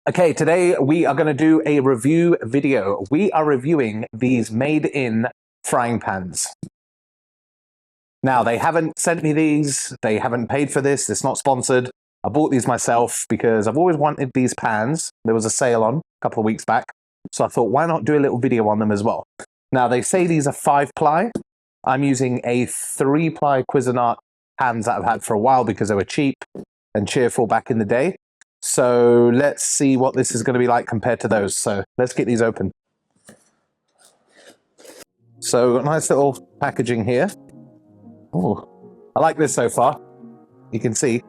Okay, today we are going to do a review video. We are reviewing these made-in frying pans. Now, they haven't sent me these. They haven't paid for this. It's not sponsored. I bought these myself because I've always wanted these pans. There was a sale on a couple of weeks back. So I thought, why not do a little video on them as well? Now, they say these are 5-ply. I'm using a 3-ply Cuisinart pans that I've had for a while because they were cheap and cheerful back in the day. So let's see what this is going to be like compared to those. So let's get these open. So got nice little packaging here. Oh, I like this so far. You can see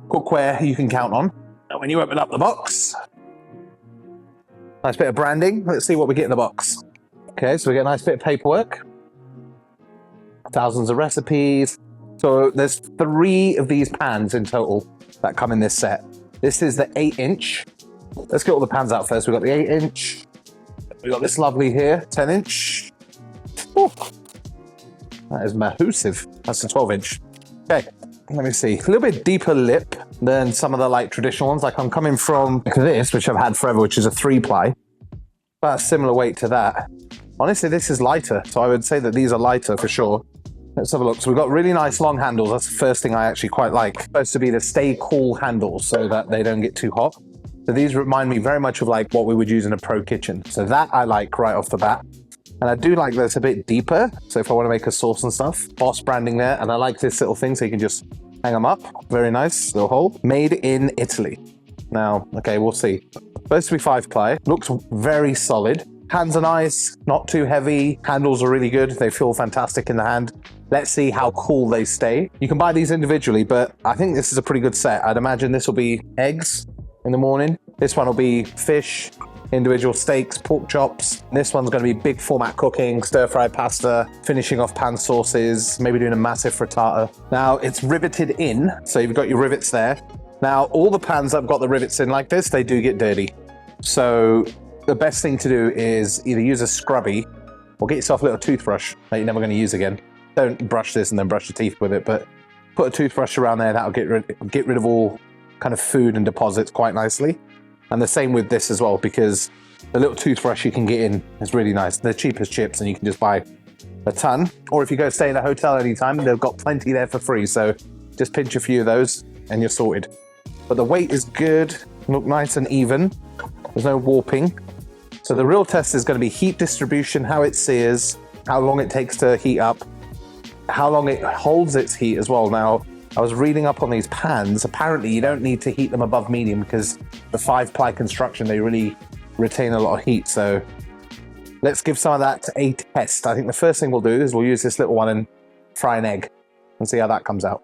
cookware you can count on. And when you open up the box, nice bit of branding. Let's see what we get in the box. Okay, so we get a nice bit of paperwork. Thousands of recipes. So there's 3 of these pans in total that come in this set. This is the 8-inch. Let's get all the pans out first. We've got the 8-inch. We've got this lovely here, 10-inch. That is massive. That's the 12-inch. Okay, let me see. A little bit deeper lip than some of the like traditional ones. Like I'm coming from this, which I've had forever, which is a 3-ply. About a similar weight to that. Honestly, this is lighter. So I would say that these are lighter for sure. Let's have a look. So we've got really nice long handles. That's the first thing I actually quite like. Supposed to be the stay cool handles so that they don't get too hot. So these remind me very much of like what we would use in a pro kitchen. So that I like right off the bat. And I do like that it's a bit deeper. So if I want to make a sauce and stuff, Boss branding there. And I like this little thing so you can just hang them up. Very nice little hole. Made in Italy. Now, okay, we'll see. Supposed to be 5-ply. Looks very solid. Hands are nice, not too heavy. Handles are really good. They feel fantastic in the hand. Let's see how cool they stay. You can buy these individually, but I think this is a pretty good set. I'd imagine this will be eggs in the morning. This one will be fish, individual steaks, pork chops. This one's going to be big format cooking, stir-fry pasta, finishing off pan sauces, maybe doing a massive frittata. Now, it's riveted in, so you've got your rivets there. Now, all the pans that have got the rivets in like this, they do get dirty. So the best thing to do is either use a scrubby or get yourself a little toothbrush that you're never going to use again. Don't brush this and then brush your teeth with it, but put a toothbrush around there. That'll get rid of all kind of food and deposits quite nicely. And the same with this as well, because the little toothbrush you can get in is really nice. They're cheap as chips and you can just buy a ton. Or if you go stay in a hotel anytime, they've got plenty there for free. So just pinch a few of those and you're sorted. But the weight is good, look nice and even. There's no warping. So the real test is going to be heat distribution, how it sears, how long it takes to heat up, how long it holds its heat as well. Now, I was reading up on these pans. Apparently, you don't need to heat them above medium because the 5-ply construction, they really retain a lot of heat. So let's give some of that a test. I think the first thing we'll do is we'll use this little one and fry an egg and see how that comes out.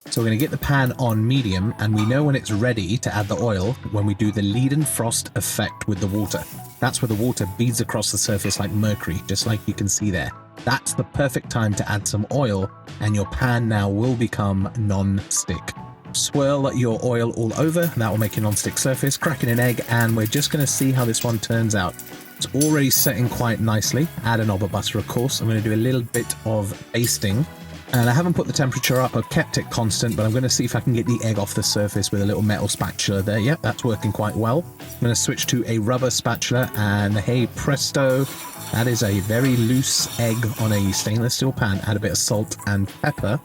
So we're going to get the pan on medium, and we know when it's ready to add the oil when we do the Leidenfrost effect with the water. That's where the water beads across the surface like mercury, just like you can see there. That's the perfect time to add some oil, and your pan now will become non-stick. Swirl your oil all over, that will make a non-stick surface, crack in an egg, and we're just going to see how this one turns out. It's already setting quite nicely. Add a knob of butter, of course. I'm going to do a little bit of basting. And I haven't put the temperature up, I've kept it constant, but I'm going to see if I can get the egg off the surface with a little metal spatula there. Yep, that's working quite well. I'm going to switch to a rubber spatula, and hey presto, that is a very loose egg on a stainless steel pan. Add a bit of salt and pepper.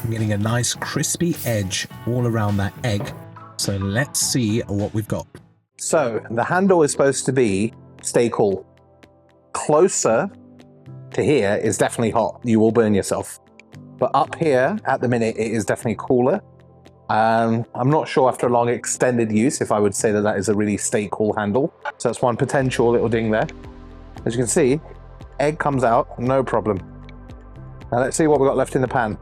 I'm getting a nice crispy edge all around that egg. So let's see what we've got. So the handle is supposed to be stay cool. Closer to here is definitely hot. You will burn yourself. But up here, at the minute, it is definitely cooler. I'm not sure after a long extended use if I would say that that is a really stay cool handle. So that's one potential little ding there. As you can see, egg comes out, no problem. Now let's see what we've got left in the pan.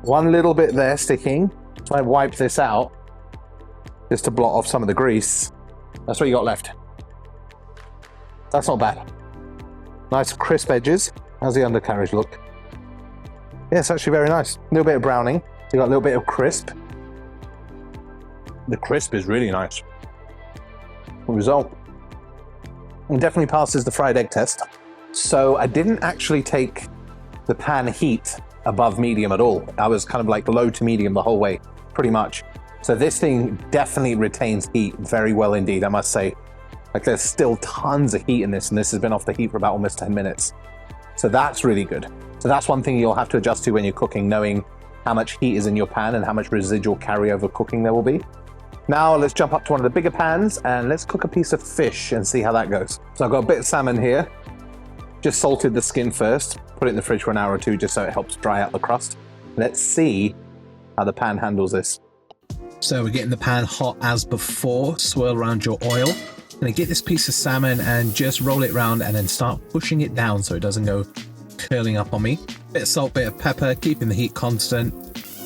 One little bit there sticking. So I wipe this out just to blot off some of the grease. That's what you got left. That's not bad. Nice crisp edges. How's the undercarriage look? Yeah, it's actually very nice. A little bit of browning. So you got a little bit of crisp. The crisp is really nice. The result. It definitely passes the fried egg test. So I didn't actually take the pan heat above medium at all. I was kind of like low to medium the whole way, pretty much. So this thing definitely retains heat very well indeed, I must say. Like there's still tons of heat in this, and this has been off the heat for about almost 10 minutes. So that's really good. So that's one thing you'll have to adjust to when you're cooking, knowing how much heat is in your pan and how much residual carryover cooking there will be. Now let's jump up to one of the bigger pans and let's cook a piece of fish and see how that goes. So I've got a bit of salmon here. Just salted the skin first, put it in the fridge for an hour or two just so it helps dry out the crust. Let's see how the pan handles this. So we're getting the pan hot as before. Swirl around your oil. Gonna get this piece of salmon and just roll it around and then start pushing it down so it doesn't go curling up on me. Bit of salt, bit of pepper, keeping the heat constant.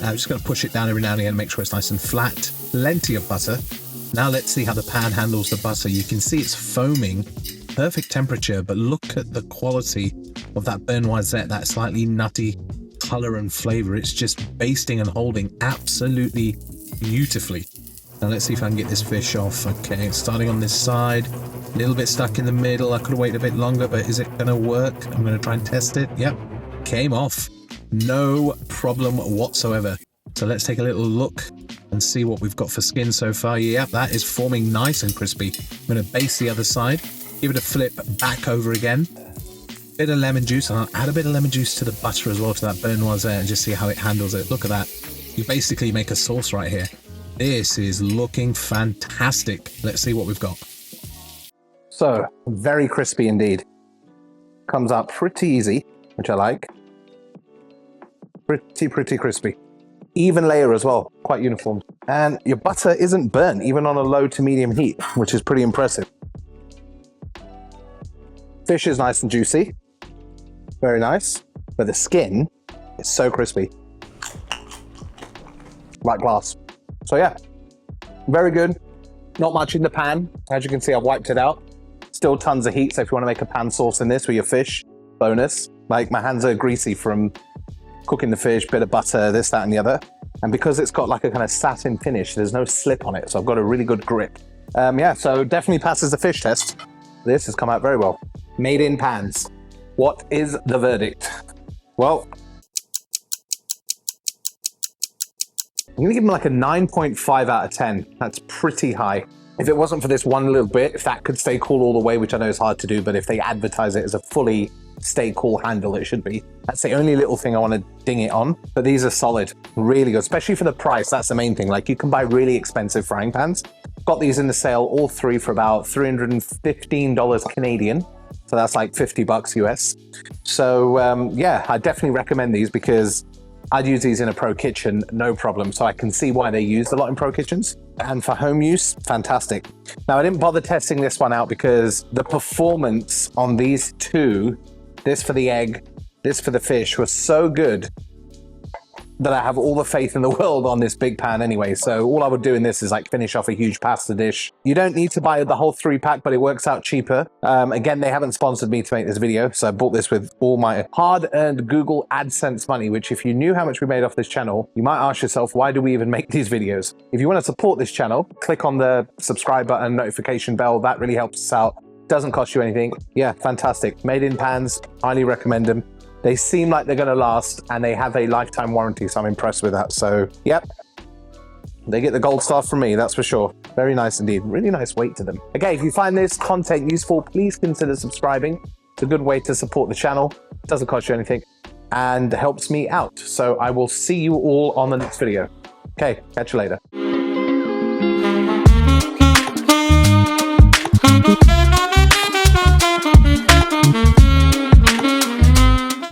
I'm just gonna push it down every now and again, make sure it's nice and flat. Plenty of butter. Now let's see how the pan handles the butter. You can see it's foaming, perfect temperature, but look at the quality of that beurre noisette, that slightly nutty color and flavor. It's just basting and holding absolutely beautifully. Now let's see if I can get this fish off. Okay, it's starting on this side, a little bit stuck in the middle. I could have waited a bit longer, but is it gonna work? I'm gonna try and test it. Yep, came off. No problem whatsoever. So let's take a little look and see what we've got for skin so far. Yep, that is forming nice and crispy. I'm gonna baste the other side, give it a flip back over again. Bit of lemon juice, and I'll add a bit of lemon juice to the butter as well, to that beurre noisette, and just see how it handles it. Look at that. You basically make a sauce right here. This is looking fantastic. Let's see what we've got. So, very crispy indeed. Comes out pretty easy, which I like. Pretty crispy. Even layer as well, quite uniform. And your butter isn't burnt, even on a low to medium heat, which is pretty impressive. Fish is nice and juicy. Very nice. But the skin is so crispy. Like glass. So yeah, very good. Not much in the pan. As you can see, I've wiped it out. Still tons of heat, so if you want to make a pan sauce in this with your fish, bonus. Like my hands are greasy from cooking the fish, bit of butter, this, that, and the other. And because it's got like a kind of satin finish, there's no slip on it, so I've got a really good grip. Yeah, so definitely passes the fish test. This has come out very well. Made in pans. What is the verdict? Well, I'm gonna give them like a 9.5 out of 10. That's pretty high. If it wasn't for this one little bit, if that could stay cool all the way, which I know is hard to do, but if they advertise it as a fully stay cool handle, it should be. That's the only little thing I want to ding it on. But these are solid, really good, especially for the price. That's the main thing. Like you can buy really expensive frying pans. Got these in the sale, all three for about $315 Canadian. So that's like 50 bucks US. So yeah, I definitely recommend these because I'd use these in a pro kitchen, no problem. So I can see why they're used a lot in pro kitchens. And for home use, fantastic. Now I didn't bother testing this one out because the performance on these two, this for the egg, this for the fish, was so good that I have all the faith in the world on this big pan anyway. So all I would do in this is like finish off a huge pasta dish. You don't need to buy the whole 3-pack, but it works out cheaper. Again, they haven't sponsored me to make this video, so I bought this with all my hard-earned Google AdSense money, which if you knew how much we made off this channel, you might ask yourself, why do we even make these videos? If you want to support this channel, click on the subscribe button, notification bell. That really helps us out. Doesn't cost you anything. Yeah, fantastic. Made in pans, highly recommend them. They seem like they're going to last, and they have a lifetime warranty, so I'm impressed with that. So, yep, they get the gold star from me, that's for sure. Very nice indeed. Really nice weight to them. Okay, if you find this content useful, please consider subscribing. It's a good way to support the channel. It doesn't cost you anything and helps me out. So I will see you all on the next video. Okay, catch you later.